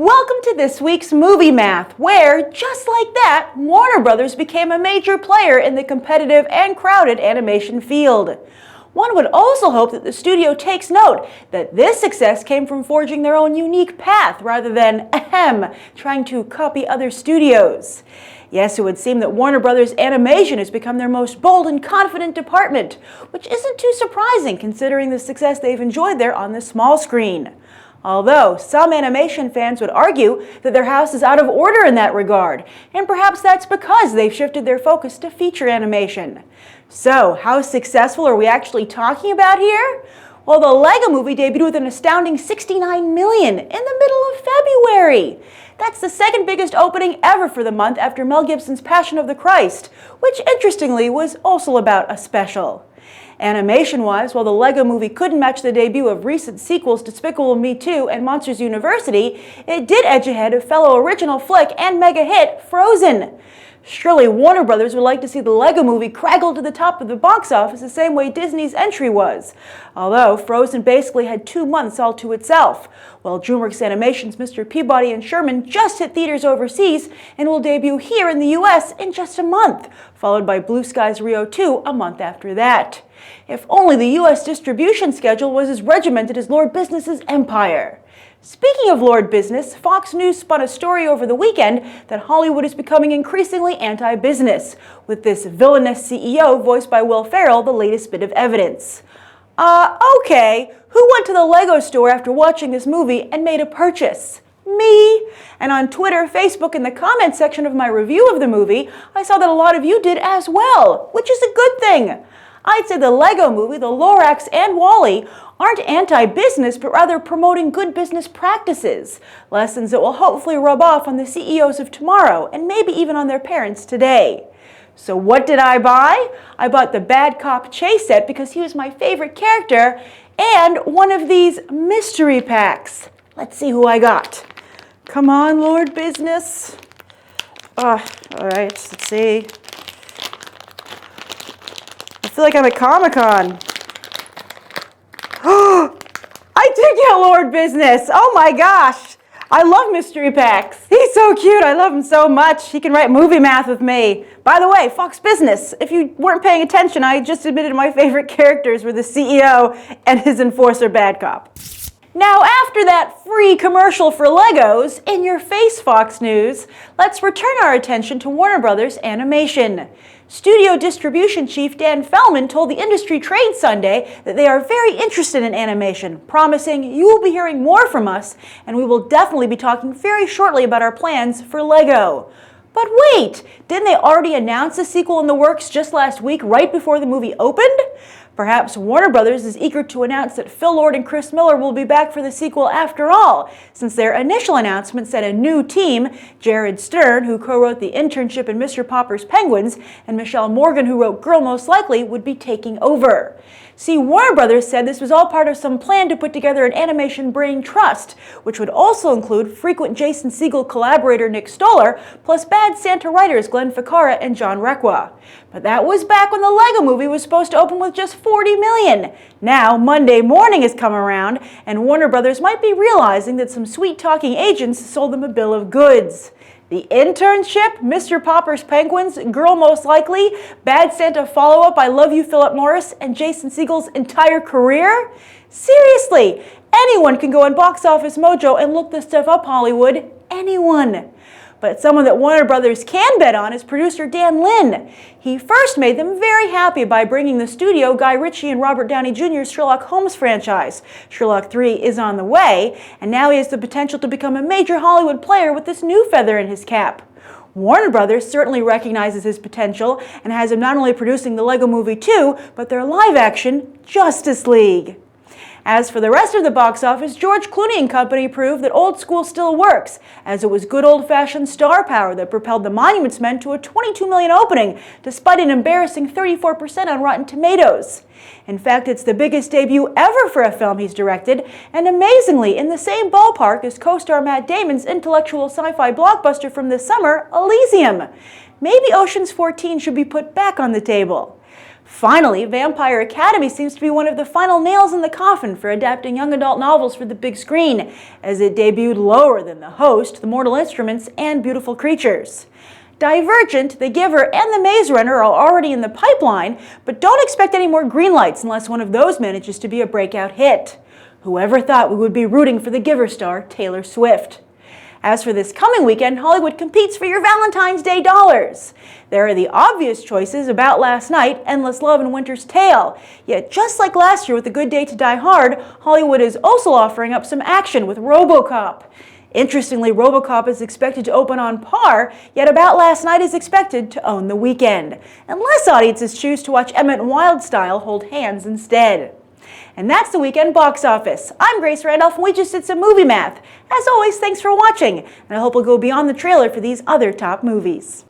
Welcome to this week's Movie Math, where, just like that, Warner Brothers became a major player in the competitive and crowded animation field. One would also hope that the studio takes note that this success came from forging their own unique path rather than, trying to copy other studios. Yes, it would seem that Warner Brothers Animation has become their most bold and confident department, which isn't too surprising considering the success they've enjoyed there on the small screen. Although some animation fans would argue that their house is out of order in that regard, and perhaps that's because they've shifted their focus to feature animation. So, how successful are we actually talking about here? Well, the Lego Movie debuted with an astounding $69 million in the middle of February. That's the second biggest opening ever for the month after Mel Gibson's Passion of the Christ, which interestingly was also about a special. Animation-wise, while the Lego Movie couldn't match the debut of recent sequels Despicable Me 2 and Monsters University, it did edge ahead of fellow original flick and mega hit Frozen. Surely Warner Brothers would like to see the Lego Movie craggle to the top of the box office the same way Disney's entry was, although Frozen basically had 2 months all to itself, while DreamWorks Animation's Mr. Peabody and Sherman just hit theaters overseas and will debut here in the US in just a month, followed by Blue Sky's Rio 2 a month after that. If only the US distribution schedule was as regimented as Lord Business's empire. Speaking of Lord Business, Fox News spun a story over the weekend that Hollywood is becoming increasingly anti-business, with this villainous CEO voiced by Will Ferrell the latest bit of evidence. Okay, who went to the Lego store after watching this movie and made a purchase? Me. And on Twitter, Facebook, and the comment section of my review of the movie, I saw that a lot of you did as well, which is a good thing. I'd say the Lego Movie, the Lorax, and WALL-E aren't anti-business, but rather promoting good business practices, lessons that will hopefully rub off on the CEOs of tomorrow, and maybe even on their parents today. So what did I buy? I bought the Bad Cop Chase set because he was my favorite character, and one of these mystery packs. Let's see who I got. Come on, Lord Business. All right, let's see. I feel like I'm at Comic-Con. I did get Lord Business. Oh my gosh. I love mystery packs. He's so cute. I love him so much. He can write movie math with me. By the way, Fox Business, if you weren't paying attention, I just admitted my favorite characters were the CEO and his enforcer Bad Cop. Now, after that free commercial for Legos, in your face Fox News, let's return our attention to Warner Brothers Animation. Studio distribution chief Dan Feldman told the Industry Trade Sunday that they are very interested in animation, promising you will be hearing more from us, and we will definitely be talking very shortly about our plans for Lego. But wait, didn't they already announce a sequel in the works just last week, right before the movie opened? Perhaps Warner Brothers is eager to announce that Phil Lord and Chris Miller will be back for the sequel after all, since their initial announcement said a new team, Jared Stern, who co-wrote The Internship and Mr. Popper's Penguins, and Michelle Morgan, who wrote Girl Most Likely, would be taking over. See, Warner Brothers said this was all part of some plan to put together an animation brain trust, which would also include frequent Jason Segel collaborator Nick Stoller, plus Bad Santa writers Glenn Ficarra and John Requa. But that was back when the Lego Movie was supposed to open with just $40 million. Now, Monday morning has come around, and Warner Brothers might be realizing that some sweet-talking agents sold them a bill of goods. The Internship, Mr. Popper's Penguins, Girl Most Likely, Bad Santa follow-up, I Love You, Philip Morris, and Jason Segel's entire career? Seriously, anyone can go on Box Office Mojo and look this stuff up, Hollywood. Anyone. But someone that Warner Brothers can bet on is producer Dan Lin. He first made them very happy by bringing the studio Guy Ritchie and Robert Downey Jr.'s Sherlock Holmes franchise. Sherlock 3 is on the way, and now he has the potential to become a major Hollywood player with this new feather in his cap. Warner Brothers certainly recognizes his potential and has him not only producing the Lego Movie 2, but their live-action Justice League. As for the rest of the box office, George Clooney and company proved that old school still works, as it was good old-fashioned star power that propelled The Monuments Men to a $22 million opening, despite an embarrassing 34% on Rotten Tomatoes. In fact, it's the biggest debut ever for a film he's directed, and amazingly, in the same ballpark as co-star Matt Damon's intellectual sci-fi blockbuster from this summer, Elysium. Maybe Ocean's 14 should be put back on the table. Finally, Vampire Academy seems to be one of the final nails in the coffin for adapting young adult novels for the big screen, as it debuted lower than The Host, The Mortal Instruments, and Beautiful Creatures. Divergent, The Giver, and The Maze Runner are already in the pipeline, but don't expect any more green lights unless one of those manages to be a breakout hit. Whoever thought we would be rooting for The Giver star Taylor Swift? As for this coming weekend, Hollywood competes for your Valentine's Day dollars. There are the obvious choices: About Last Night, Endless Love, and Winter's Tale. Yet just like last year with A Good Day to Die Hard, Hollywood is also offering up some action with Robocop. Interestingly, Robocop is expected to open on par, yet About Last Night is expected to own the weekend, unless audiences choose to watch Emmett and Wildstyle hold hands instead. And that's the weekend box office. I'm Grace Randolph, and we just did some movie math. As always, thanks for watching, and I hope we'll go beyond the trailer for these other top movies.